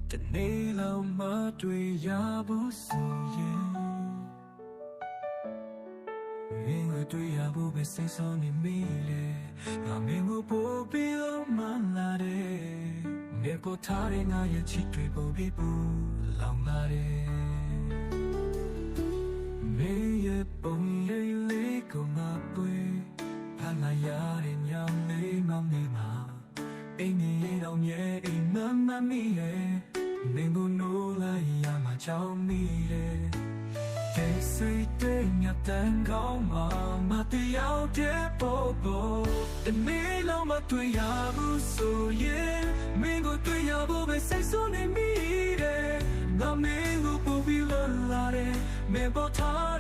တနေ့လောက်မှတွေ့ရဖို့ဆိုရင်မင်းကိုတွေ့ရဖို့ပဲစိတ်ဆောင်းနေမိလေငါမင်းကိုပို့ပြီးတော့မှလာတယ်နေပေါ်ထားတဲ့ငါရဲ့ချစ်တွေပို့ပြီးပူလောင်လာတယ်မင်းရဲ့ပုံလေးလေးကိုငါပွေဖမ်းလာရတဲ့ညလေးမောင်နေမှာအိမ်နေတော့မြဲအိမ်မမမီလေမင်းကိုနိုးလိုက်ရမှာချောင်းမိတယ်ဒီစိတ်တဲ့ညတန်ကောင်းမှာမတရားတဲ့ပေါ်ပေါ်တနေ့လုံးမတွေ့ရဘူးဆိုရင်မင်းကိုတွေ့ရဖို့ပဲစိတ်ဆိုးနေမိတယ်ငါမင်းကိုပို့ပြီးလာတယ်မင်းပေါ်ထား